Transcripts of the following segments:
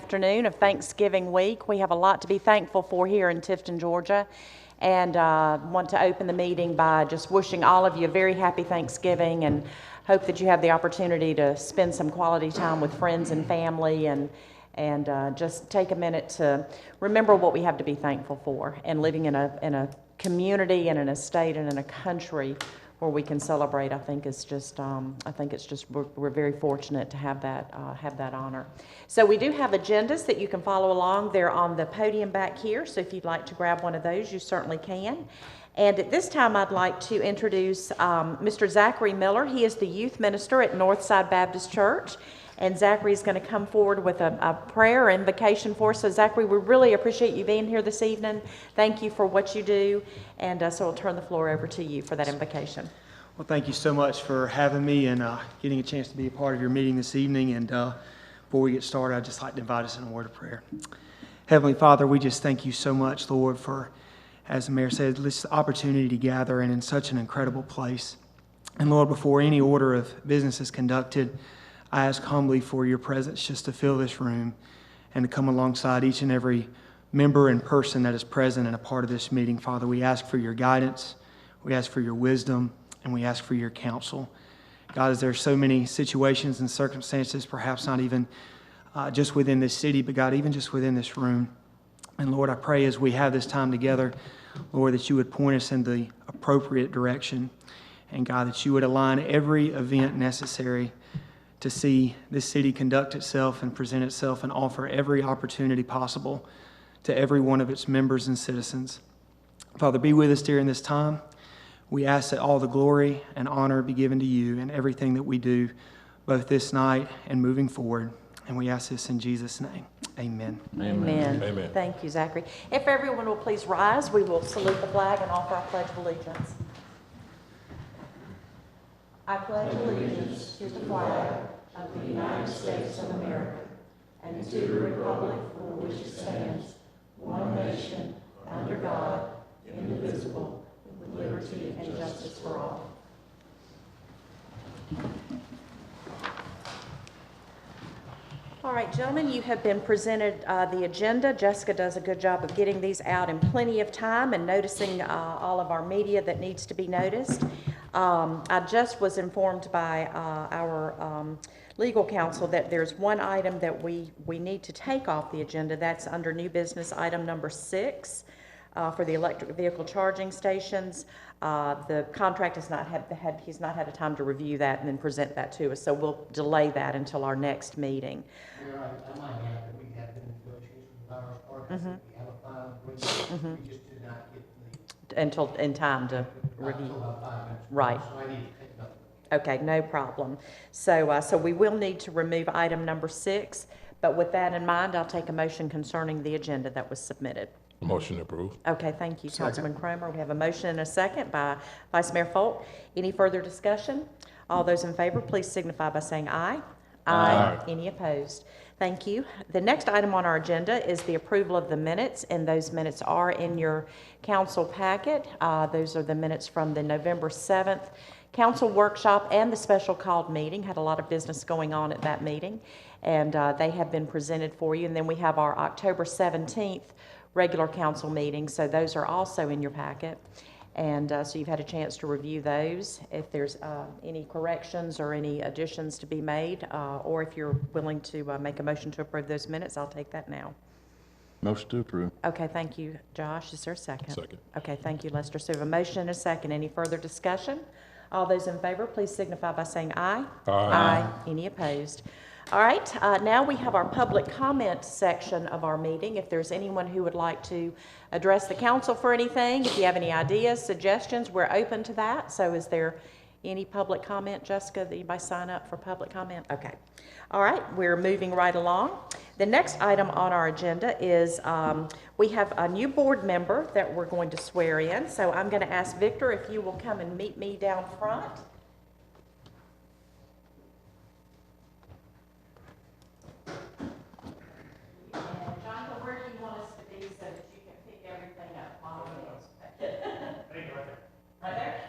Afternoon of Thanksgiving week. We have a lot to be thankful for here in Tifton, Georgia, and want to open the meeting by just wishing all of you a very happy Thanksgiving and hope that you have the opportunity to spend some quality time with friends and family and just take a minute to remember what we have to be thankful for, and living in a community and in a state and in a country where we can celebrate. I think it's just we're very fortunate to have that honor. So we do have agendas that you can follow along. They're on the podium back here, so if you'd like to grab one of those, you certainly can. And at this time, I'd like to introduce Mr. Zachary Miller. He is the youth minister at Northside Baptist Church, and Zachary is going to come forward with a prayer or invocation for us. So Zachary, we really appreciate you being here this evening. Thank you for what you do, and so I'll turn the floor over to you for that invocation. Well, thank you so much for having me and getting a chance to be a part of your meeting this evening. And before we get started, I'd just like to invite us in a word of prayer. Heavenly Father, we just thank you so much, Lord, for, as the mayor said, this opportunity to gather and in such an incredible place. And Lord, before any order of business is conducted, I ask humbly for your presence just to fill this room and to come alongside each and every member and person that is present and a part of this meeting. Father, we ask for your guidance, we ask for your wisdom, and we ask for your counsel. God, as there are so many situations and circumstances, perhaps not even just within this city, but God, even just within this room. And Lord, I pray as we have this time together, Lord, that you would point us in the appropriate direction. And God, that you would align every event necessary to see this city conduct itself and present itself and offer every opportunity possible to every one of its members and citizens. Father, be with us during this time. We ask that all the glory and honor be given to you in everything that we do, both this night and moving forward. And we ask this in Jesus' name. Amen. Amen. Amen. Thank you, Zachary. If everyone will please rise, we will salute the flag and offer our pledge of allegiance. I pledge allegiance to the flag of the United States of America and to the republic for which it stands, one nation, under God, indivisible, with liberty and justice for all. All right, gentlemen, you have been presented the agenda. Jessica does a good job of getting these out in plenty of time and noticing all of our media that needs to be noticed. I just was informed by our legal counsel that there's one item that we need to take off the agenda. That's under new business item number 6 for the electric vehicle charging stations. The contract has he's not had a time to review that and then present that to us, so we'll delay that until our next meeting. You're right. I might add that we have been negotiating with Bowers Park. I think we have a final agreement. We just did not get Until in time to review. until about 5 minutes. Right. So I need to take it up. Okay, no problem. So we will need to remove item number 6, but with that in mind, I'll take a motion concerning the agenda that was submitted. Motion approved. Okay, thank you, Councilman Cromer. We have a motion and a second by Vice Mayor Folk. Any further discussion? All those in favor, please signify by saying aye. Aye. Any opposed? Thank you. The next item on our agenda is the approval of the minutes, and those minutes are in your council packet. Those are the minutes from the November 7th council workshop and the special called meeting. Had a lot of business going on at that meeting, and they have been presented for you. And then we have our October 17th regular council meeting, so those are also in your packet. And so you've had a chance to review those. If there's any corrections or any additions to be made, or if you're willing to make a motion to approve those minutes, I'll take that now. Motion to approve. Okay, thank you, Josh. Is there a second? Second. Okay, thank you, Lester. So we have a motion and a second. Any further discussion? All those in favor, please signify by saying aye. Aye. Any opposed? All right, now we have our public comment section of our meeting. If there's anyone who would like to address the council for anything, if you have any ideas, suggestions, we're open to that. So is there any public comment, Jessica, that anybody sign up for public comment? Okay. All right, we're moving right along. The next item on our agenda is we have a new board member that we're going to swear in. So I'm going to ask Victor if you will come and meet me down front. Right there?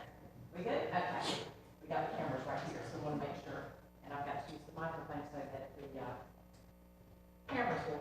We good? Okay. We got the cameras right here, so we want to make sure. And I've got to use the microphone so that the cameras will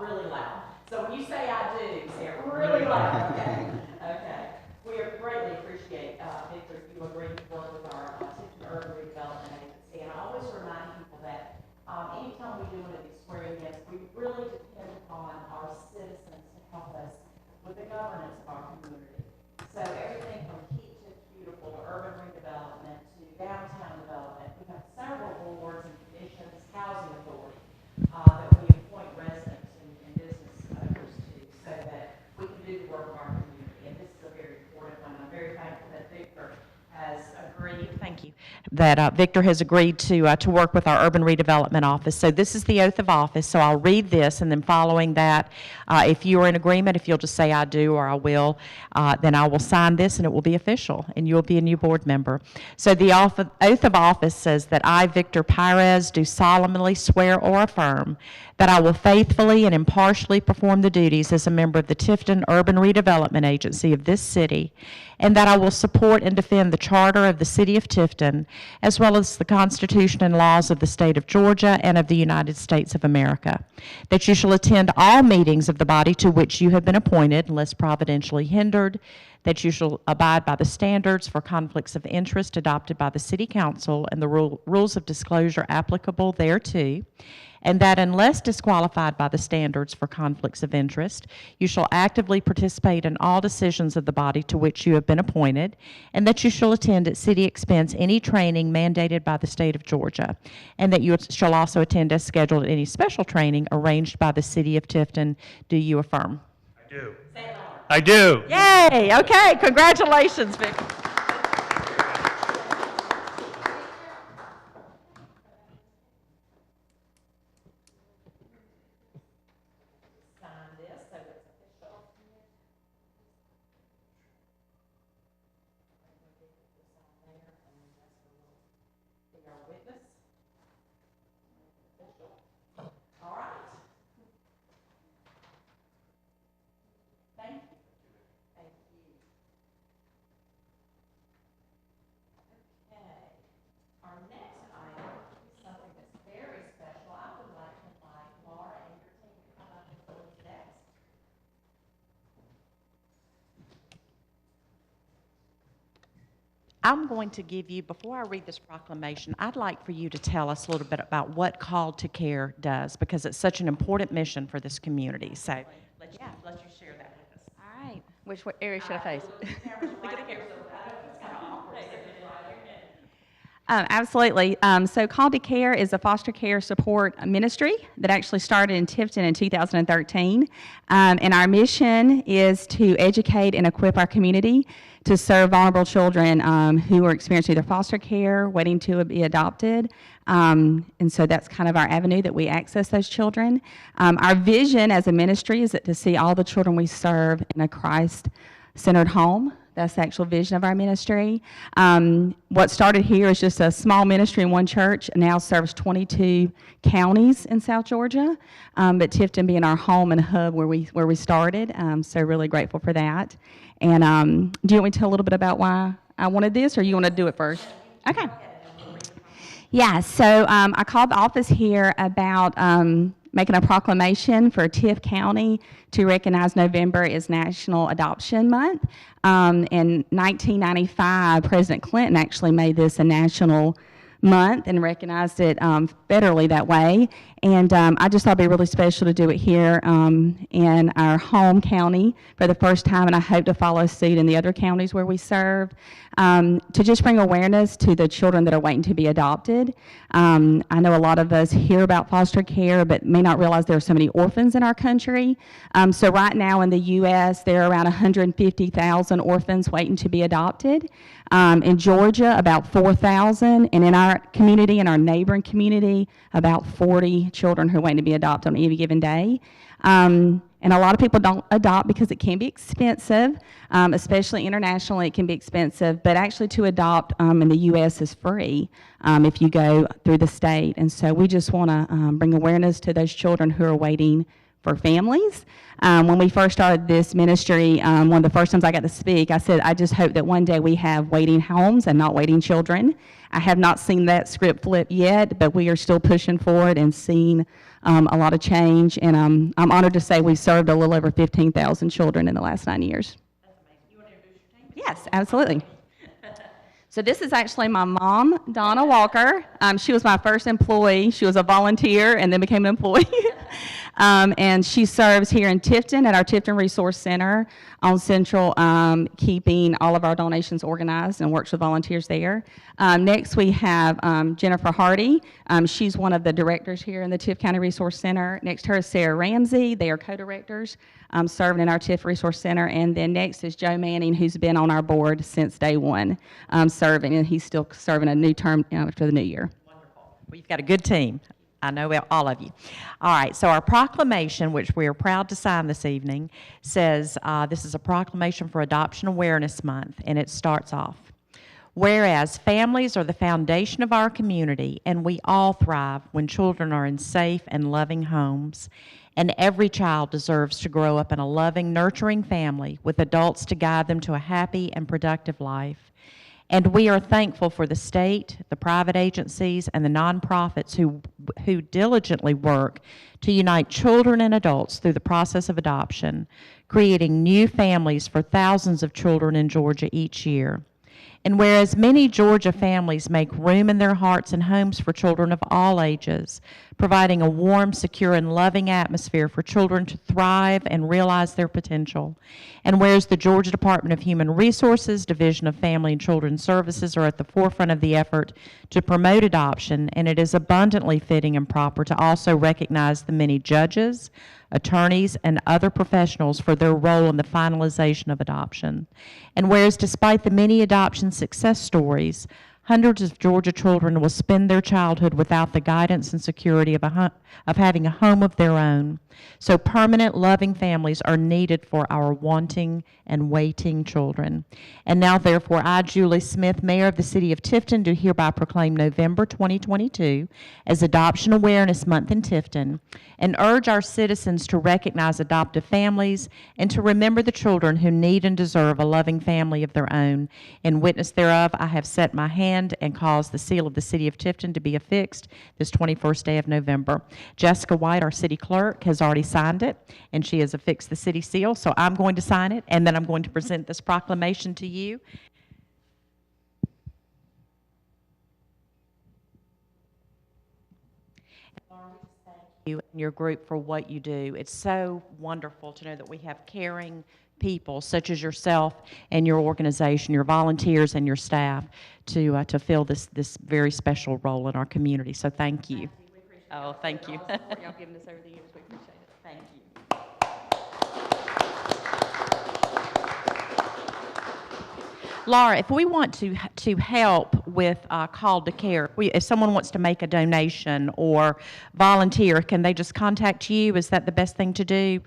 talk really loud. So when you say I do, say it really loud, okay? Okay. We greatly appreciate, Victor, if you agree to work with our Tifton Urban Redevelopment Agency. And I always remind people that anytime we do one of these swearing-ins, we really depend upon our citizens to help us with the governance of our community. So everything from Keep Tift Beautiful to urban redevelopment to downtown development, we have several boards and commissions, housing authority, that we appoint residents and business owners to, so that we can do the work of our community. And this is a very important one. I'm very thankful that Victor has agreed. Thank you. That Victor has agreed to work with our Urban Redevelopment Office. So this is the oath of office. So I'll read this, and then following that, if you are in agreement, if you'll just say I do or I will, then I will sign this, and it will be official, and you'll be a new board member. So the oath of office says that I, Victor Pires, do solemnly swear or affirm that I will faithfully and impartially perform the duties as a member of the Tifton Urban Redevelopment Agency of this city, and that I will support and defend the Charter of the City of Tifton, as well as the Constitution and laws of the state of Georgia and of the United States of America. That you shall attend all meetings of the body to which you have been appointed, unless providentially hindered. That you shall abide by the standards for conflicts of interest adopted by the City Council and the rules of disclosure applicable thereto. And that unless disqualified by the standards for conflicts of interest, you shall actively participate in all decisions of the body to which you have been appointed, and that you shall attend at city expense any training mandated by the state of Georgia, and that you shall also attend as scheduled any special training arranged by the City of Tifton. Do you affirm? I do. I do. Yay! Okay, congratulations, Victor. Sign this so it's official. Be our witness. Official. All right. Thank you. Thank you. Okay. Our next item is something that's very special. I would like to invite Laura and your team to come up and fill this desk. I'm going to give you, before I read this proclamation, I'd like for you to tell us a little bit about what Called to Care does, because it's such an important mission for this community. So, let you share that with us. All right. Which area should I face? Absolutely. So Called to Care is a foster care support ministry that actually started in Tifton in 2013. And our mission is to educate and equip our community to serve vulnerable children who are experiencing either foster care, waiting to be adopted. And so that's kind of our avenue that we access those children. Our vision as a ministry is that to see all the children we serve in a Christ-centered home. That's the actual vision of our ministry. What started here is just a small ministry in one church, and now serves 22 counties in South Georgia. But Tifton being our home and hub where we started, so really grateful for that. And do you want me to tell a little bit about why I wanted this, or you want to do it first? Okay. Yeah. So I called the office here about making a proclamation for Tift County to recognize November as National Adoption Month. In 1995, President Clinton actually made this a national month and recognized it federally that way. And I just thought it'd be really special to do it here in our home county for the first time, and I hope to follow suit in the other counties where we serve, to just bring awareness to the children that are waiting to be adopted. I know a lot of us hear about foster care, but may not realize there are so many orphans in our country. So right now in the U.S., there are around 150,000 orphans waiting to be adopted. In Georgia, about 4,000, and in our community, in our neighboring community, about 40 children who are waiting to be adopted on any given day. And a lot of people don't adopt because it can be expensive, especially internationally it can be expensive, but actually to adopt in the U.S. is free if you go through the state. And so we just want to bring awareness to those children who are waiting for families. When we first started this ministry, one of the first times I got to speak, I said, I just hope that one day we have waiting homes and not waiting children. I have not seen that script flip yet, but we are still pushing forward and seeing a lot of change, and I'm honored to say we served a little over 15,000 children in the last 9 years. That's amazing. You want to introduce your team? Yes, absolutely. So this is actually my mom, Donna Walker. She was my first employee. She was a volunteer and then became an employee. And she serves here in Tifton at our Tifton Resource Center on Central, keeping all of our donations organized, and works with volunteers there. Next we have Jennifer Hardy. She's one of the directors here in the Tift County Resource Center. Next to her is Sarah Ramsey. They are co-directors serving in our Tift Resource Center. And then next is Joe Manning, who's been on our board since day one, serving, and he's still serving a new term after the new year. Wonderful. Well, you've got a good team. I know all of you. All right, so our proclamation, which we are proud to sign this evening, says this is a proclamation for Adoption Awareness Month, and it starts off. Whereas families are the foundation of our community, and we all thrive when children are in safe and loving homes, and every child deserves to grow up in a loving, nurturing family with adults to guide them to a happy and productive life. And we are thankful for the state, the private agencies, and the nonprofits who diligently work to unite children and adults through the process of adoption, creating new families for thousands of children in Georgia each year. And whereas many Georgia families make room in their hearts and homes for children of all ages, providing a warm, secure, and loving atmosphere for children to thrive and realize their potential. And whereas the Georgia Department of Human Resources, Division of Family and Children's Services are at the forefront of the effort to promote adoption, and it is abundantly fitting and proper to also recognize the many judges, attorneys, and other professionals for their role in the finalization of adoption. And whereas despite the many adoption success stories, hundreds of Georgia children will spend their childhood without the guidance and security of having a home of their own. So permanent, loving families are needed for our wanting and waiting children. And now, therefore, I, Julie Smith, Mayor of the City of Tifton, do hereby proclaim November 2022 as Adoption Awareness Month in Tifton, and urge our citizens to recognize adoptive families and to remember the children who need and deserve a loving family of their own. In witness thereof, I have set my hand and caused the seal of the City of Tifton to be affixed this 21st day of November. Jessica White, our city clerk, has already signed it, and she has affixed the city seal, so I'm going to sign it, and then I'm going to present this proclamation to you. You and your group for what you do. It's so wonderful to know that we have caring people such as yourself and your organization, your volunteers and your staff to fill this very special role in our community. So thank you. Oh, thank you. Y'all given us over the years. We appreciate it. Thank you. Laura, if we want to help with Call to Care, if someone wants to make a donation or volunteer, can they just contact you? Is that the best thing to do?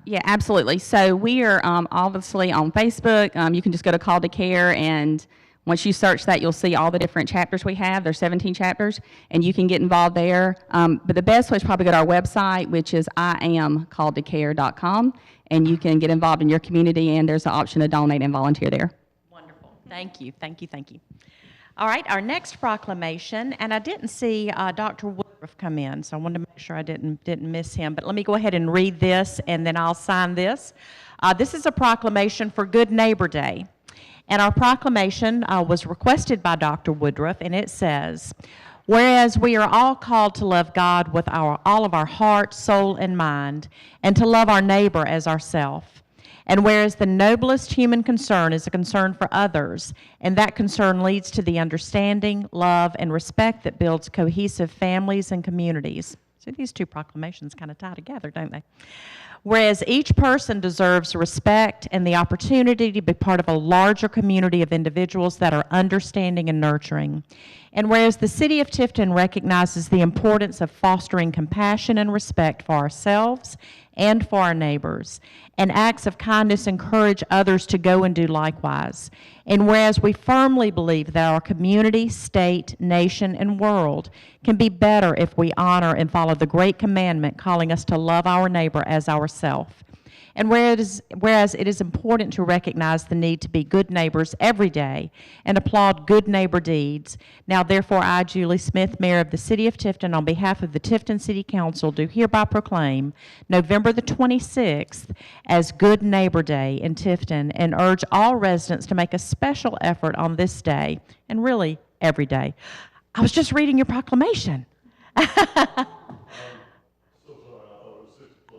Yeah, absolutely. So we are obviously on Facebook. You can just go to Call to Care, and once you search that, you'll see all the different chapters we have. There's 17 chapters, and you can get involved there. But the best way is probably go to our website, which is iamcalledtocare.com, and you can get involved in your community, and there's an option to donate and volunteer there. Wonderful. Thank you, thank you, thank you. All right, our next proclamation, and I didn't see Dr. Woodruff come in, so I wanted to make sure I didn't miss him. But let me go ahead and read this, and then I'll sign this. This is a proclamation for Good Neighbor Day. And our proclamation was requested by Dr. Woodruff, and it says, whereas we are all called to love God with all of our heart, soul, and mind, and to love our neighbor as ourself. And whereas the noblest human concern is a concern for others, and that concern leads to the understanding, love, and respect that builds cohesive families and communities. So these two proclamations kind of tie together, don't they? Whereas each person deserves respect and the opportunity to be part of a larger community of individuals that are understanding and nurturing. And whereas the City of Tifton recognizes the importance of fostering compassion and respect for ourselves and for our neighbors, and acts of kindness encourage others to go and do likewise. And whereas we firmly believe that our community, state, nation, and world can be better if we honor and follow the great commandment calling us to love our neighbor as ourselves. And whereas it is important to recognize the need to be good neighbors every day and applaud good neighbor deeds, now therefore I, Julie Smith, Mayor of the City of Tifton, on behalf of the Tifton City Council, do hereby proclaim November the 26th as Good Neighbor Day in Tifton and urge all residents to make a special effort on this day, and really every day. I was just reading your proclamation.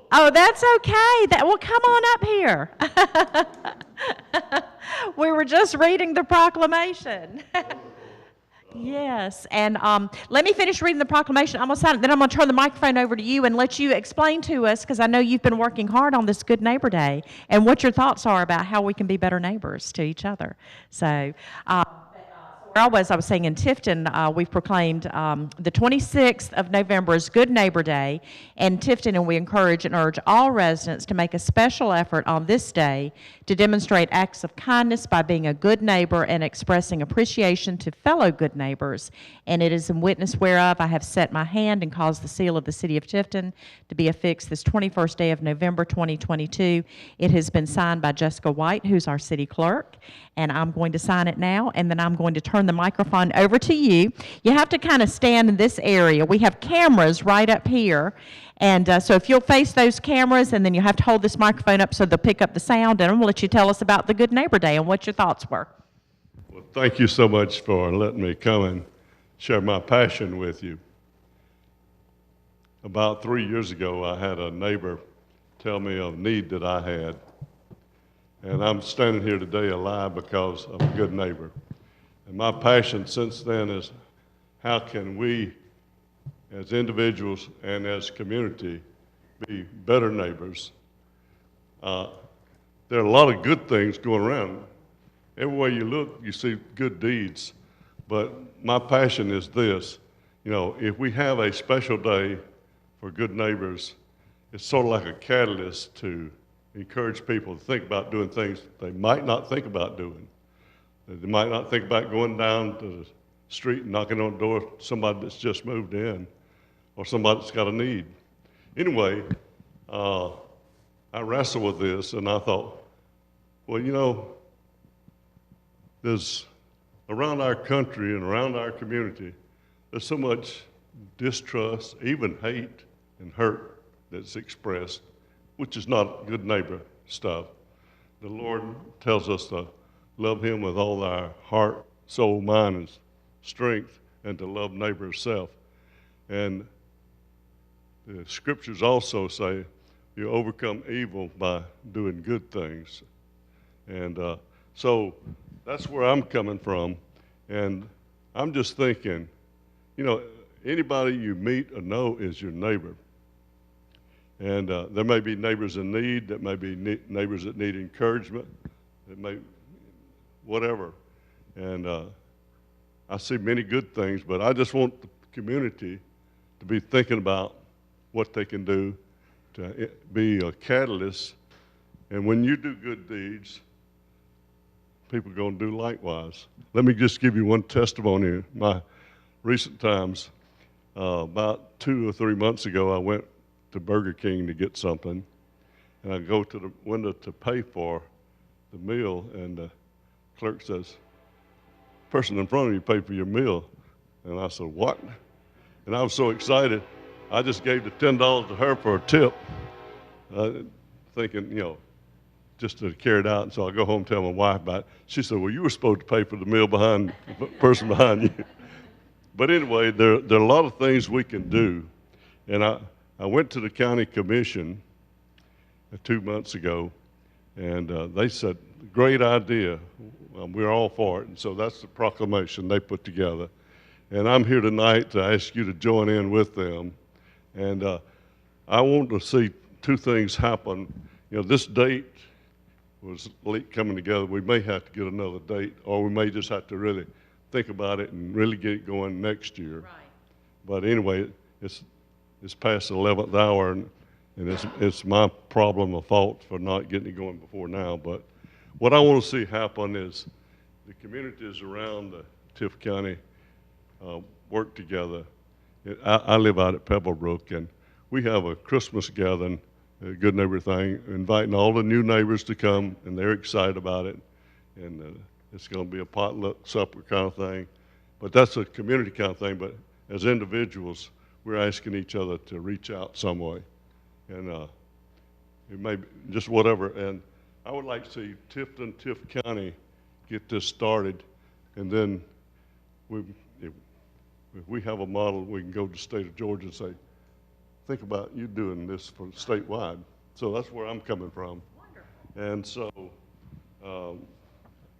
Oh, that's okay. Well, come on up here. We were just reading the proclamation. Yes, and let me finish reading the proclamation. I'm going to sign it, then I'm going to turn the microphone over to you and let you explain to us, because I know you've been working hard on this Good Neighbor Day, and what your thoughts are about how we can be better neighbors to each other. So, I was saying in Tifton, we've proclaimed the 26th of November as Good Neighbor Day in Tifton, and we encourage and urge all residents to make a special effort on this day to demonstrate acts of kindness by being a good neighbor and expressing appreciation to fellow good neighbors. And it is in witness whereof I have set my hand and caused the seal of the City of Tifton to be affixed this 21st day of November 2022. It has been signed by Jessica White, who's our city clerk, and I'm going to sign it now, and then I'm going to turn the microphone over to you. You have to kind of stand in this area. We have cameras right up here, and so if you'll face those cameras, and then you have to hold this microphone up so they'll pick up the sound, and I'm going to let you tell us about the Good Neighbor Day and what your thoughts were. Well, thank you so much for letting me come and share my passion with you. About 3 years ago, I had a neighbor tell me of a need that I had. And I'm standing here today alive because of a good neighbor. And my passion since then is how can we, as individuals and as community, be better neighbors. There are a lot of good things going around. Everywhere you look, you see good deeds. But my passion is this, you know, if we have a special day for good neighbors, it's sort of like a catalyst to encourage people to think about doing things they might not think about doing. They might not think about going down to the street and knocking on the door of somebody that's just moved in or somebody that's got a need. Anyway, I wrestled with this and I thought, well, you know, there's around our country and around our community, there's so much distrust, even hate and hurt that's expressed, which is not good neighbor stuff. The Lord tells us to love Him with all our heart, soul, mind, and strength, and to love neighbor as self. And the scriptures also say you overcome evil by doing good things. And so that's where I'm coming from. And I'm just thinking, you know, anybody you meet or know is your neighbor. And there may be neighbors in need, that may be neighbors that need encouragement, that may, whatever. And I see many good things, but I just want the community to be thinking about what they can do to be a catalyst. And when you do good deeds, people are going to do likewise. Let me just give you one testimony. In my recent times, about 2 or 3 months ago, I went to Burger King to get something, and I go to the window to pay for the meal, and the clerk says, "Person in front of you paid for your meal." And I said, "What?" And I was so excited, I just gave the $10 to her for a tip, thinking, you know, just to carry it out. And so I go home and tell my wife about it. She said, "Well, you were supposed to pay for the meal behind the person behind you." But anyway, there are a lot of things we can do. And I went to the county commission 2 months ago, and they said, "Great idea. We're all for it." And so that's the proclamation they put together. And I'm here tonight to ask you to join in with them. And I want to see 2 things happen. You know, this date was late coming together. We may have to get another date, or we may just have to really think about it and really get it going next year. Right. But anyway, it's past the 11th hour, and it's my problem or fault for not getting it going before now. But what I want to see happen is the communities around the Tift County work together. I live out at Pebblebrook, and we have a Christmas gathering good neighbor thing, inviting all the new neighbors to come, and they're excited about it. And it's going to be a potluck supper kind of thing. But that's a community kind of thing. But as individuals, we're asking each other to reach out some way. And it may be just whatever. And I would like to see Tiff County get this started. And then if we have a model, we can go to the state of Georgia and say, think about you doing this for statewide. So that's where I'm coming from. Wonderful. And so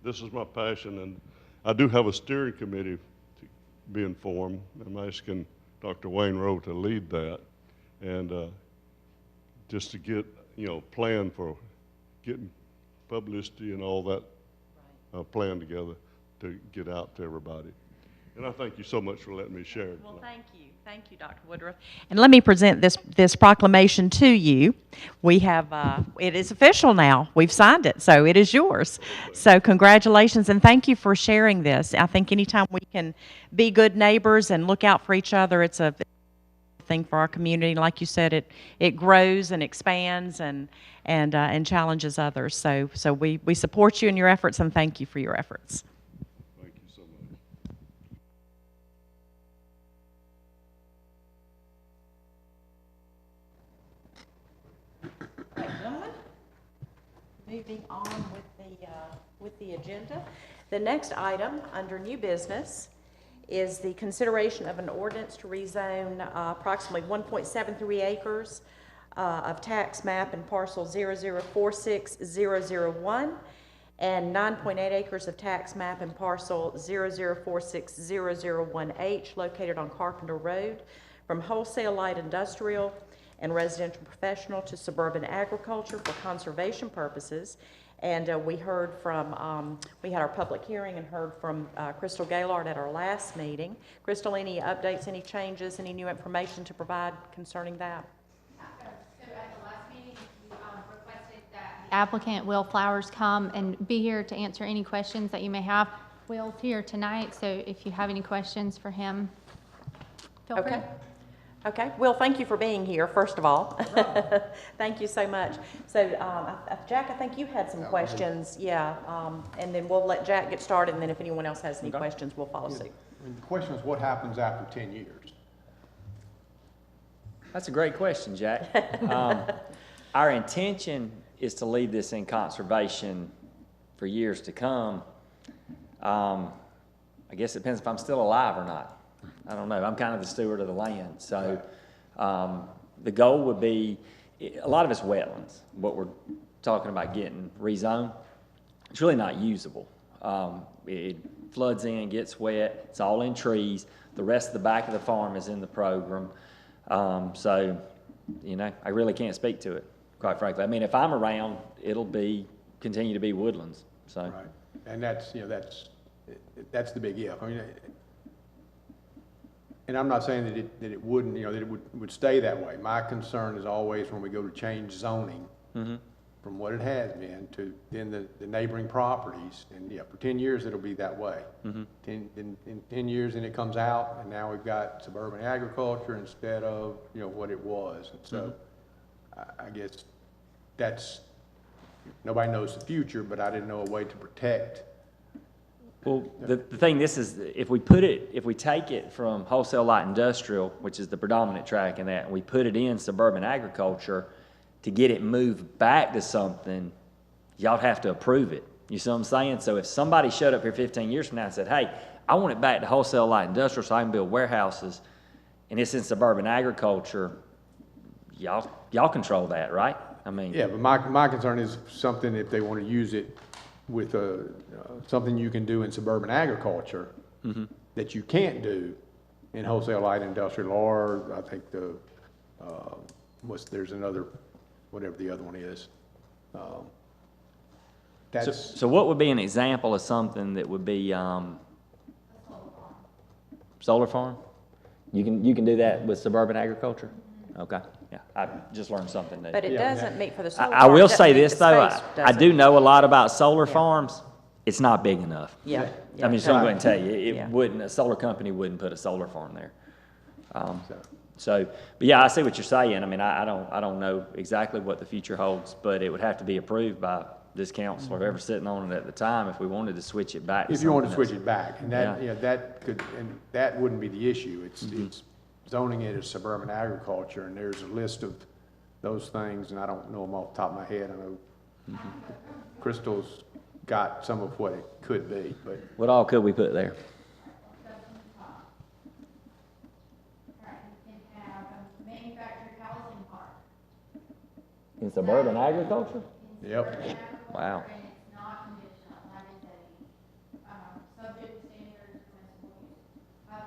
this is my passion, and I do have a steering committee to be informed. I'm asking Dr. Wayne Rowe to lead that, and just to get, plan for getting publicity and all that plan together to get out to everybody. And I thank you so much for letting me share it. Well, thank you. Thank you, Dr. Woodruff. And let me present this proclamation to you. We have, it is official now. We've signed it, so it is yours. So congratulations, and thank you for sharing this. I think anytime we can be good neighbors and look out for each other, it's a thing for our community. Like you said, it grows and expands and challenges others. So we support you in your efforts, and thank you for your efforts. Thank you so much. Right, gentlemen, moving on with the agenda. The next item under new business is the consideration of an ordinance to rezone approximately 1.73 acres of tax map and parcel 0046001 and 9.8 acres of tax map and parcel 0046001H located on Carpenter Road from wholesale light industrial and residential professional to suburban agriculture for conservation purposes. And we heard from, we had our public hearing and heard from Crystal Gaylord at our last meeting. Crystal, any updates, any changes, any new information to provide concerning that? So at the last meeting, you requested that the applicant, Will Flowers, come and be here to answer any questions that you may have. Will's here tonight, so if you have any questions for him, feel free. Okay. Okay. Will, thank you for being here, first of all. Thank you so much. So, Jack, I think you had some questions. Yeah. And then we'll let Jack get started, and then if anyone else has any questions, we'll follow suit. And the question is, what happens after 10 years? That's a great question, Jack. Our intention is to leave this in conservation for years to come. I guess it depends if I'm still alive or not. I don't know. I'm kind of the steward of the land. So the goal would be, a lot of it's wetlands, what we're talking about getting rezoned. It's really not usable. It floods in, gets wet. It's all in trees. The rest of the back of the farm is in the program. So, I really can't speak to it, quite frankly. I mean, if I'm around, it'll continue to be woodlands. So. Right. And that's the big if. I mean, and I'm not saying that it wouldn't, that it would stay that way. My concern is always when we go to change zoning from what it has been to then the neighboring properties. And for 10 years, it'll be that way. In 10 years, and it comes out, and now we've got suburban agriculture instead of, what it was. And so I guess nobody knows the future, but I didn't know a way to protect. Well, the thing, if we take it from wholesale light industrial, which is the predominant track in that, and we put it in suburban agriculture, to get it moved back to something, y'all have to approve it. You see what I'm saying? So if somebody showed up here 15 years from now and said, hey, I want it back to wholesale light industrial so I can build warehouses, and it's in suburban agriculture, y'all control that, right? I mean. Yeah, but my concern is something, if they want to use it with something you can do in suburban agriculture that you can't do in wholesale light industrial, or I think there's another, whatever the other one is. So what would be an example of something that would be solar farm? You can do that with suburban agriculture? Okay. Yeah, I just learned something new. But it doesn't meet for the solar I farm, will doesn't say meet this, the though. space, I does do it? know a lot about solar farms. It's not big enough. Yeah. I mean, just going to tell you, Yeah. a solar company wouldn't put a solar farm there. So, but yeah, I see what you're saying. I mean, I don't know exactly what the future holds, but it would have to be approved by this council or whoever sitting on it at the time if we wanted to switch it back. If you want to something switch else. it back, and that, Yeah. you know, that could, and that wouldn't be the issue. It's zoning it as suburban agriculture, and there's a list of those things, and I don't know them off the top of my head. I know Crystal's got some of what it could be, but What all could we put there? You can have a manufactured housing park. In suburban agriculture? yep. Wow. And it's not conditional, that is subject to standards, permissible use.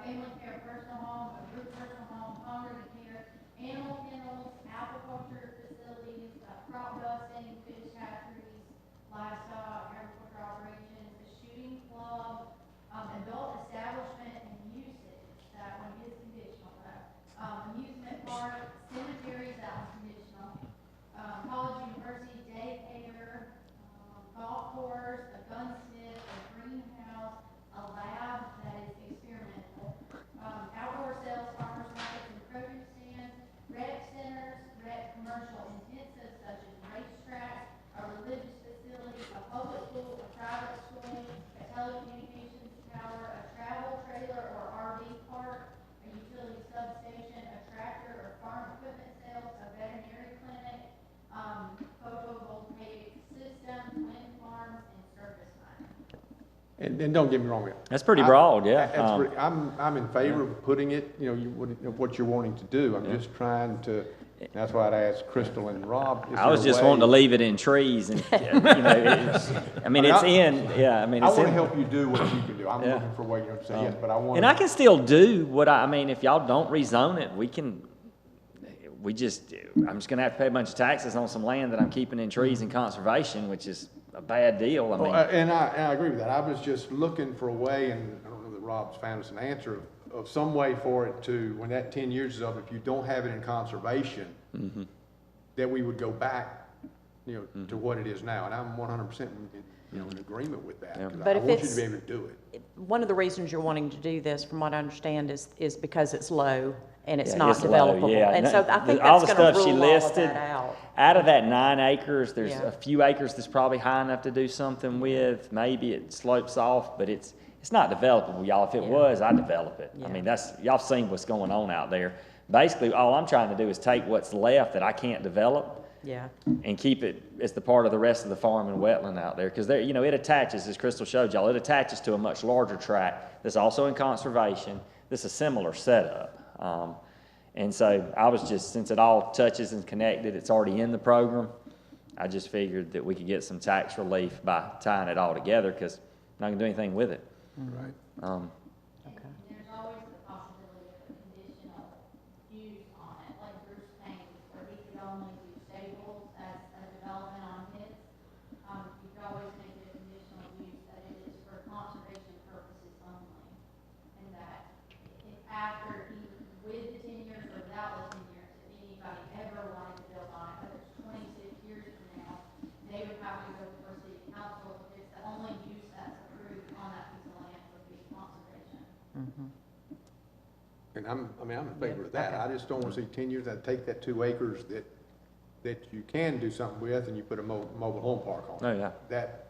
Family care, personal home, a group personal home, congregate care, animal kennels, aquaculture facilities, crop dusting, fish hatcheries, livestock, agriculture operations, a shooting club, adult establishment and usage, that one is conditional, amusement park, cemeteries, that one's conditional, college, university, daycare, golf course, a gunsmith, a greenhouse, a lab that is experimental, outdoor sales, farmers markets and produce stands, rec centers, rec commercial intensives such as racetracks, a religious facility, a public school, a private school, a telecommunications tower, a travel trailer or RV park, a utility substation, a tractor or farm equipment sales, a veterinary clinic, photovoltaic systems, wind farms, and surface mining. And don't get me wrong. That's pretty broad, yeah. That's pretty, I'm in favor of putting it, you know, what you're wanting to do. I'm just trying to, that's why I'd asked Crystal and Rob. is I there was a just way- wanting to leave it in trees and, you know, it's in, yeah, I mean, I it's want to in. help you do what you can do. I'm Yeah. looking for a way, you know, to say yes, but I want. And I can still do what I mean, if y'all don't rezone it, I'm just gonna have to pay a bunch of taxes on some land that I'm keeping in trees and conservation, which is a bad deal, I Oh, mean. and I agree with that. I was just looking for a way, and I don't know that Rob's found us an answer, of some way for it to, when that 10 years is up, if you don't have it in conservation, that we would go back, you know, to what it is now. And I'm 100% in agreement with that. 'Cause But I if want you it's- to be able to do it. One of the reasons you're wanting to do this, from what I understand, is because it's low and it's Yeah, not it's low, developable. yeah. And so I think All that's the gonna stuff she rule all of listed, that out. out of that 9 acres, there's Yeah. a few acres that's probably high enough to do something with. Maybe it slopes off, but it's not developable, y'all. If it was, I'd develop it. I Yeah. mean, y'all seen what's going on out there. Basically, all I'm trying to do is take what's left that I can't develop Yeah, and keep it as the part of the rest of the farm and wetland out there. Because there, you know, it attaches, as Crystal showed y'all, it attaches to a much larger tract that's also in conservation. This is a similar setup. And so I was just, since it all touches and connected, it's already in the program, I just figured that we could get some tax relief by tying it all together, because I'm not gonna do anything with it. Right. And there's always the possibility of a conditional use on it, like Bruce Payne, where he could only do stables as a development on his. You could always make it a conditional use that it is for conservation purposes only. And that if after, with the 10 years or without the 10 years, if anybody ever wanted to build on it, whether it's 26 years from now, they would have to go before city council, if it's the only use that's approved on that piece of land would be conservation. And I'm in favor of that. I just don't want to see 10 years, I'd take that 2 acres that you can do something with, and you put a mobile home park on it. Oh, yeah. That,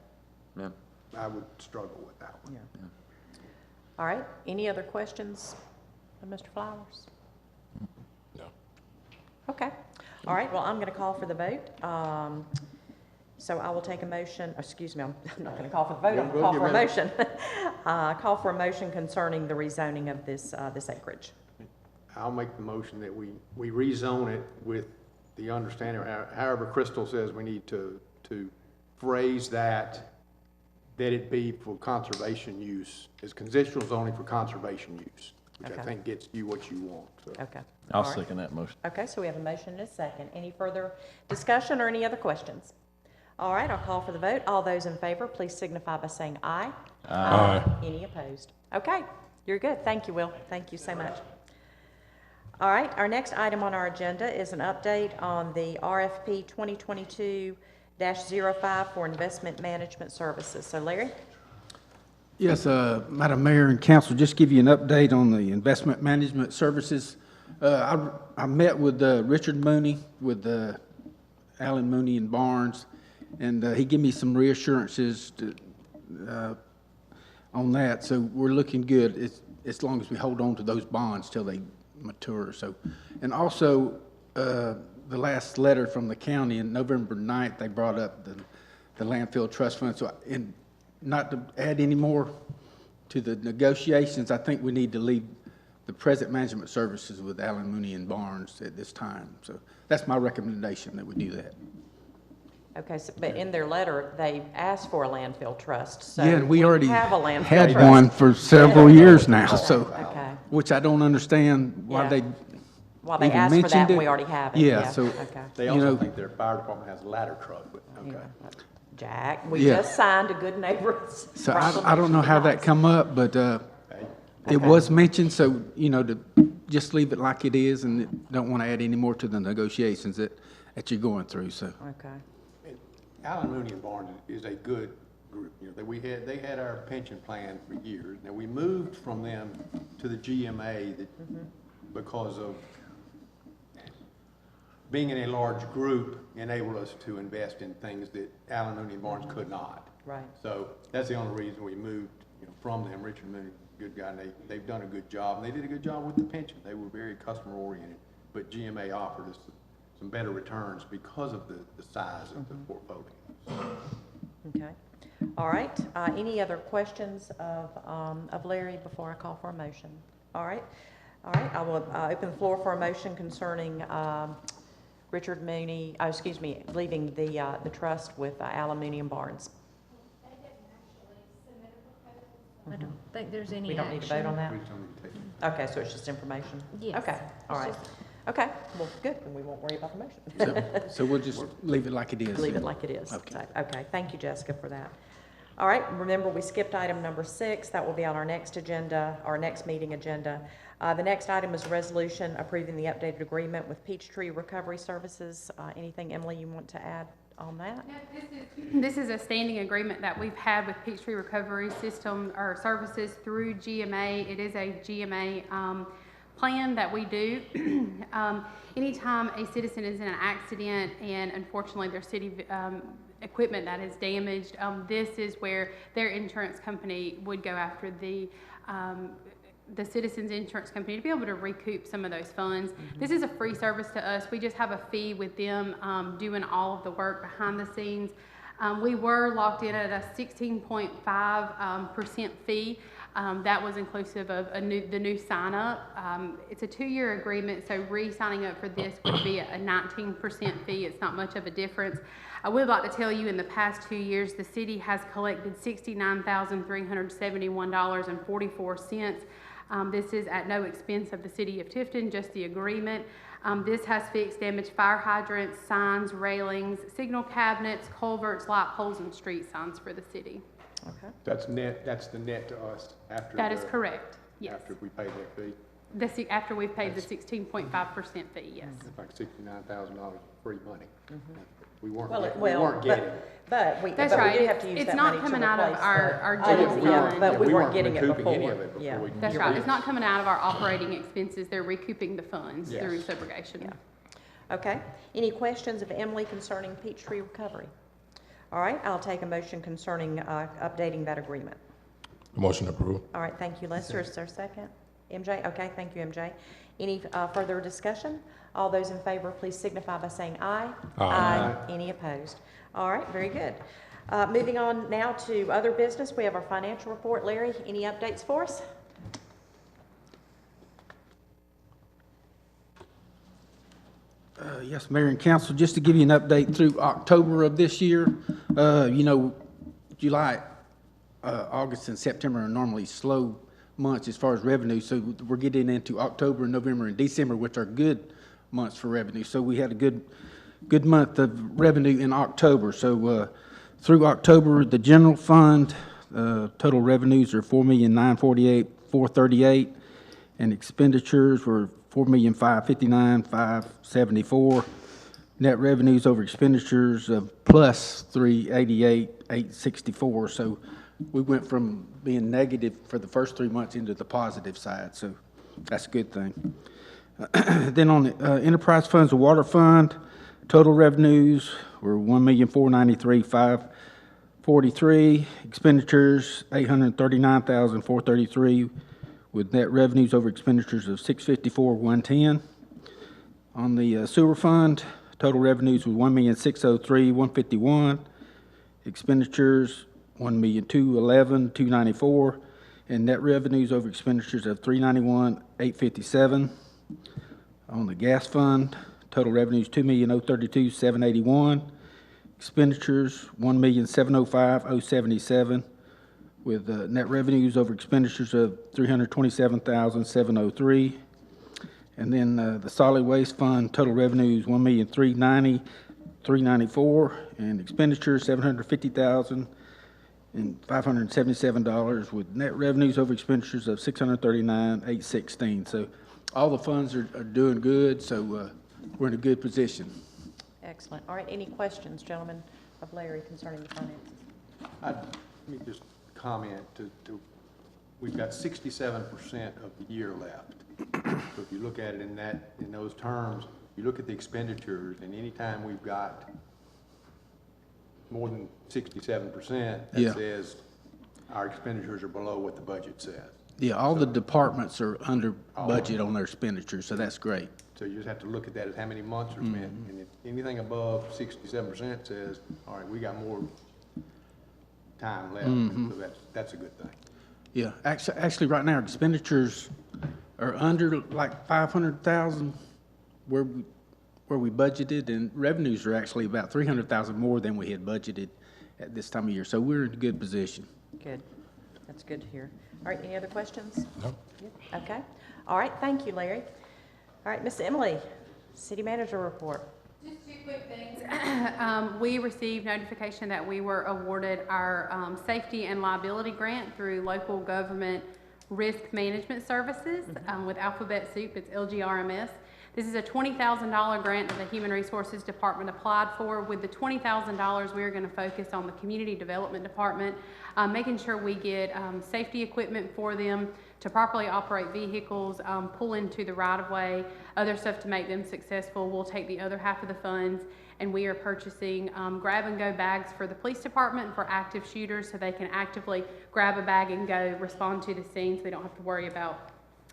Yeah. I would struggle with that one. all right. Any other questions of Mr. Flowers? No. Okay. All right, well, I'm going to call for the vote. So I will take a motion, excuse me, I'm not going to call for the vote, I'm going to call for a motion. Call for a motion concerning the rezoning of this acreage. I'll make the motion that we rezone it with the understanding, however Crystal says we need to phrase that it be for conservation use, as conditional zoning for conservation use, which I Okay. think gets you what you want, so. Okay. I'll All right. second that motion. Okay, so we have a motion and a second. Any further discussion or any other questions? All right, I'll call for the vote. All those in favor, please signify by saying aye. Aye. Any opposed? Okay, you're good. Thank you, Will. Thank you so much. All right, our next item on our agenda is an update on the RFP 2022-05 for investment management services. So Larry? Yes, Madam Mayor and Council, just give you an update on the investment management services. I met with Richard Mooney, with Alan Mooney and Barnes, and he gave me some reassurances on that. So we're looking good as long as we hold on to those bonds till they mature. So, and also the last letter from the county in November 9th, they brought up the landfill trust fund. So, and not to add any more to the negotiations, I think we need to leave the present management services with Alan Mooney and Barnes at this time. So that's my recommendation, that we do that. Okay, so, but in their letter, they asked for a landfill trust, so. Yeah, and we already have a landfill had trust. one for several years now, so, Okay. which I don't understand why Yeah. they Well, they even asked for mentioned that, and it. we already have it. Yeah, so, Okay. They you also know, think their fire department has a ladder truck, but, okay. Jack, we Yeah. just signed a good neighbors. so I don't know how that come up, but it Okay. was mentioned, so, you know, to just leave it like it is and don't want to add any more to the negotiations that you're going through, so. Okay. And Alan Mooney and Barnes is a good group. You know, they had our pension plan for years. Now, we moved from them to the GMA because of being in a large group enabled us to invest in things that Alan Mooney and Barnes could not. Right. So that's the only reason we moved, from them. Richard Mooney, good guy, and they've done a good job, and they did a good job with the pension. They were very customer oriented, but GMA offered us some better returns because of the size of the portfolio. Okay. All right. Any other questions of Larry before I call for a motion? All right. All right. I will open the floor for a motion concerning Richard Mooney, leaving the trust with Alan Mooney and Barnes. I don't think there's any We don't need to vote on that? We just don't need to take it. Okay, so it's just information? Yes. Okay, all right. Okay, well, good, then we won't worry about the motion. So we'll just leave it like it is. Leave it then. like it is. Okay. So, okay, thank you, Jessica, for that. All right, remember, we skipped item number 6. That will be on our next agenda, our next meeting agenda. The next item is a resolution approving the updated agreement with Peachtree Recovery Services. Anything, Emily, you want to add on that? This is a standing agreement that we've had with Peachtree Recovery System or Services through GMA. It is a GMA plan that we do. Anytime a citizen is in an accident and unfortunately their city equipment that is damaged, this is where their insurance company would go after the citizen's insurance company to be able to recoup some of those funds. This is a free service to us. We just have a fee with them doing all of the work behind the scenes. We were locked in at a 16.5% fee. That was inclusive of the new sign up. It's a 2-year agreement, so re-signing up for this would be a 19% fee. It's not much of a difference. I would like to tell you, in the past 2 years, the city has collected $69,371.44. This is at no expense of the city of Tifton, just the agreement. This has fixed damaged fire hydrants, signs, railings, signal cabinets, culverts, light poles, and street signs for the city. Okay. That's the net to us after. That is correct, yes. After we pay that fee. After we've paid the 16.5% fee, yes. It's like $69,000 free money. We weren't Well, getting it. But we That's but right. we do have to use It's that not money to coming out of replace our the- general yeah, fund. but we weren't weren't getting it recouping any before. of it before Yeah. we- That's right. It's not coming out of our operating expenses. They're recouping the funds Yes. through subrogation. Yeah. Okay. Any questions of Emily concerning Peachtree Recovery? All right, I'll take a motion concerning updating that agreement. Motion approved. All right, thank you, Lester. Is there a second? MJ? Okay, thank you, MJ. Any further discussion? All those in favor, please signify by saying aye. Aye. Any opposed? All right, very good. Moving on now to other business, we have our financial report. Larry, any updates for us? Yes, Mayor and Council, just to give you an update through October of this year, July, August, and September are normally slow months as far as revenue, so we're getting into October, November, and December, which are good months for revenue. So we had a good month of revenue in October. So through October, the general fund, total revenues are $4,948,438, and expenditures were $4,559,574. Net revenues over expenditures of plus $388,864. So we went from being negative for the first 3 months into the positive side. So that's a good thing. Then on the enterprise funds, the water fund, total revenues were $1,493,543. Expenditures, $839,433, with net revenues over expenditures of $654,110. On the sewer fund, total revenues was $1,603,151. Expenditures, $1,211,294, and net revenues over expenditures of $391,857. On the gas fund, total revenues $2,032,781. Expenditures $1,705,077, with net revenues over expenditures of $327,703. And then the solid waste fund, total revenues $1,390,394, and expenditures $750,577, with net revenues over expenditures of $639,816. So all the funds are doing good, so we're in a good position. Excellent. All right, any questions, gentlemen, of Larry concerning the finances? Let me just comment we've got 67% of the year left. So if you look at it in those terms, you look at the expenditures, and anytime we've got more than 67%, that says our expenditures are below what the budget says. Yeah, all the departments are under budget on their expenditures, so that's great. So you just have to look at that as how many months are spent, and if anything above 67% says, all right, we got more time left, so that's a good thing. Yeah, actually, right now, our expenditures are under like 500,000 where we budgeted, and revenues are actually about 300,000 more than we had budgeted at this time of year. So we're in a good position. Good. That's good to hear. All right, any other questions? No. Okay. All right, thank you, Larry. All right, Miss Emily, City Manager report. Just two quick things. We received notification that we were awarded our safety and liability grant through Local Government Risk Management Services with Alphabet Soup. It's LGRMS. This is a $20,000 grant that the Human Resources Department applied for. With the $20,000, we are going to focus on the Community Development Department, making sure we get safety equipment for them to properly operate vehicles, pull into the right-of-way, other stuff to make them successful. We'll take the other half of the funds, and we are purchasing grab-and-go bags for the police department for active shooters, so they can actively grab a bag and go respond to the scene, so they don't have to worry about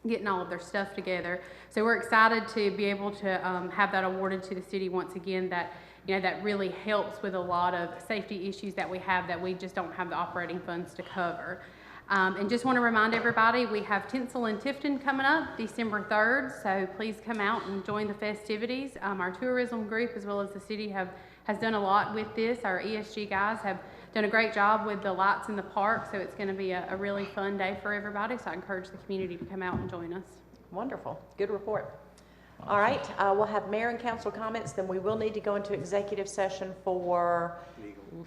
getting all of their stuff together. So we're excited to be able to have that awarded to the city once again. That, you know, that really helps with a lot of safety issues that we have that we just don't have the operating funds to cover. And just want to remind everybody, we have Tinsel and Tifton coming up December 3rd, so please come out and join the festivities. Our tourism group, as well as the city, has done a lot with this. Our ESG guys have done a great job with the lights in the park, so it's going to be a really fun day for everybody, so I encourage the community to come out and join us. Wonderful. Good report. Awesome. All right, we'll have mayor and council comments, then we will need to go into executive session for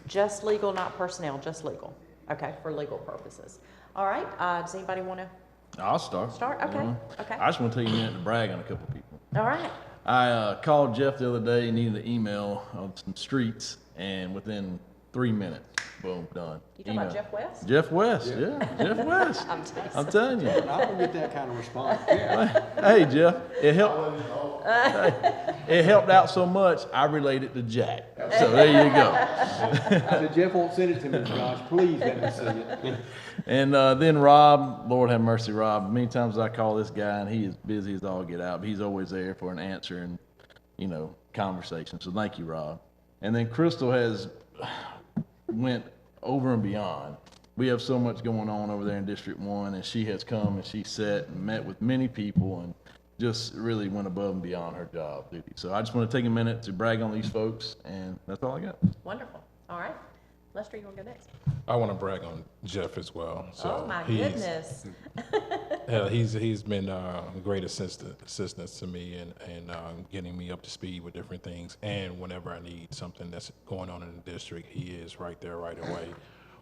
just legal, not personnel, just legal. Okay, for legal purposes. All right, does anybody want to I'll start. start? Okay, okay. I just want to take a minute to brag on a couple of people. All right. I called Jeff the other day, needed an email on some streets, and within 3 minutes, boom, done. You talking about Jeff West? Jeff West, yeah, Jeff West. I'm telling you. I don't get that kind of response. Hey, Jeff, it helped. It helped out so much, I relayed it to Jack. So there you go. I said, Jeff won't send it to me, Josh. Please let me see it. And then Rob, Lord have mercy, Rob. Many times I call this guy, and he is busy as all get out, but he's always there for an answer and, you know, conversation. So thank you, Rob. And then Crystal has went over and beyond. We have so much going on over there in District 1, and she has come and she sat and met with many people and just really went above and beyond her job duty. So I just want to take a minute to brag on these folks, and that's all I got. Wonderful. All right. Lester, you want to go next? I want to brag on Jeff as well. So oh, my goodness. He's been a great assistance to me and getting me up to speed with different things. And whenever I need something that's going on in the district, he is right there right away,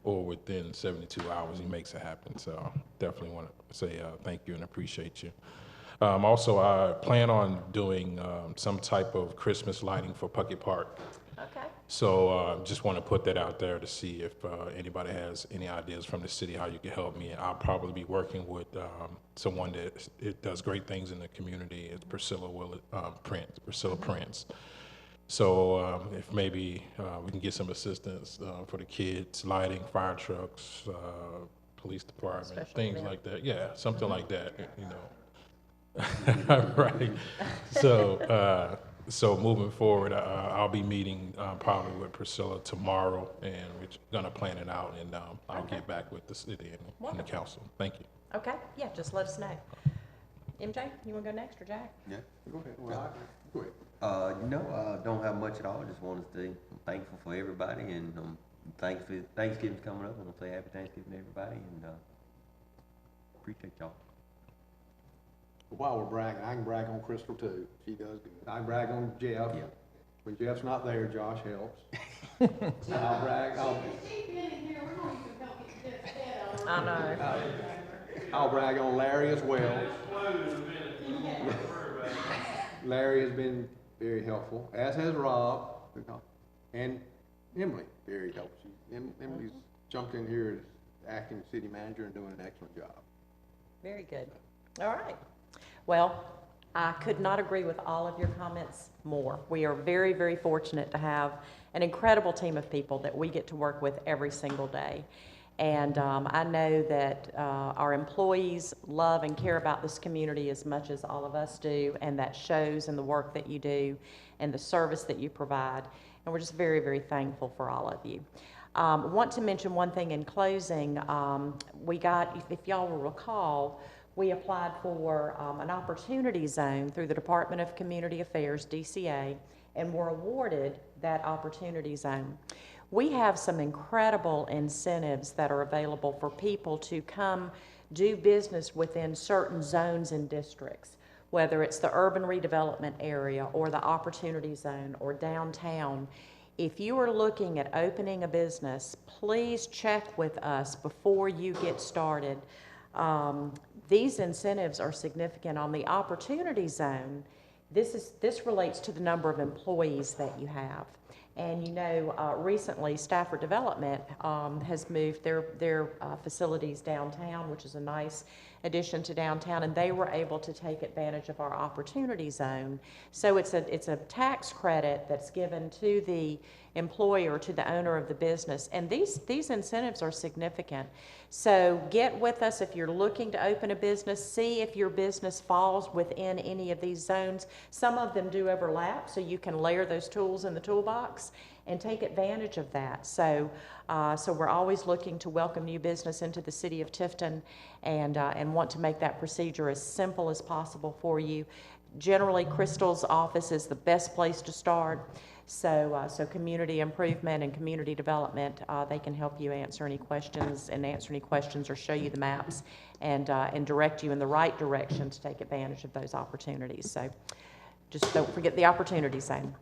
or within 72 hours, he makes it happen. So definitely want to say thank you and appreciate you. Also, I plan on doing some type of Christmas lighting for Puckett Park. Okay. So just want to put that out there to see if anybody has any ideas from the city how you can help me. I'll probably be working with someone that it does great things in the community. It's Priscilla Prince. So if maybe we can get some assistance for the kids, lighting, fire trucks, police department, Special things event. like that. Yeah, something like that, you know. Right. So moving forward, I'll be meeting probably with Priscilla tomorrow, and we're gonna plan it out, and I'll get back with the city and the council. Thank you. Okay, yeah, just let us know. MJ, you want to go next, or Jack? Yeah. Go ahead. Well, go ahead. Don't have much at all. Just wanted to say I'm thankful for everybody, and thankful Thanksgiving's coming up. I'm gonna say happy Thanksgiving to everybody, and appreciate y'all. While we're bragging, I can brag on Crystal too. She does good. I brag on Jeff. Yeah. When Jeff's not there, Josh helps. I'll brag. I know. I'll brag on Larry as well. Larry has been very helpful, as has Rob, and Emily, very helpful. Emily's jumped in here as acting city manager and doing an excellent job. Very good. All right. Well, I could not agree with all of your comments more. We are very, very fortunate to have an incredible team of people that we get to work with every single day. And I know that our employees love and care about this community as much as all of us do, and that shows in the work that you do and the service that you provide. And we're just very, very thankful for all of you. Want to mention one thing in closing. We got, if y'all will recall, we applied for an opportunity zone through the Department of Community Affairs, DCA, and were awarded that opportunity zone. We have some incredible incentives that are available for people to come do business within certain zones and districts, whether it's the urban redevelopment area or the opportunity zone or downtown. If you are looking at opening a business, please check with us before you get started. These incentives are significant. On the opportunity zone, this relates to the number of employees that you have. And you know, recently Stafford Development has moved their facilities downtown, which is a nice addition to downtown, and they were able to take advantage of our opportunity zone. So it's a tax credit that's given to the employer, to the owner of the business, and these incentives are significant. So get with us if you're looking to open a business. See if your business falls within any of these zones. Some of them do overlap, so you can layer those tools in the toolbox and take advantage of that. So we're always looking to welcome new business into the city of Tifton, and want to make that procedure as simple as possible for you. Generally, Crystal's office is the best place to start. So community improvement and community development, they can help you answer any questions or show you the maps and direct you in the right direction to take advantage of those opportunities. So just don't forget the opportunity zone.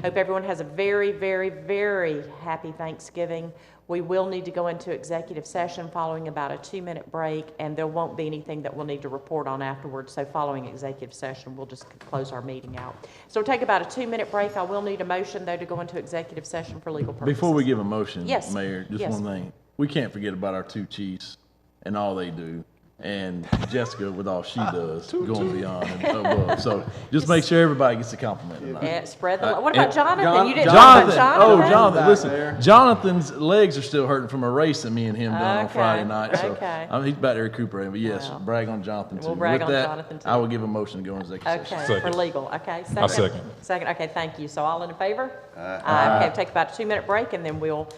Hope everyone has a very, very, very happy Thanksgiving. We will need to go into executive session following about a 2-minute break, and there won't be anything that we'll need to report on afterwards. So following executive session, we'll just close our meeting out. So we'll take about a 2-minute break. I will need a motion, though, to go into executive session for legal purposes. Before we give a motion, Yes. Mayor, just Yes. one thing. We can't forget about our two chiefs and all they do. And Jessica with all she does, going beyond and above. So just make sure everybody gets a compliment tonight. Yeah, spread the love. What about Jonathan? You didn't Jonathan, talk about Jonathan? Jonathan, listen, Jonathan's legs are still hurting from a race that me and him done on Okay, Friday night. So okay. he's back there recuperating. But yes, Well, brag on Jonathan too. we'll brag With on that, Jonathan, too. I will give a motion to go into executive Okay, session. for legal. Okay, second. I'll second. Second, okay, thank you. So all in favor? Aye. Okay, take about a 2-minute break, and then we'll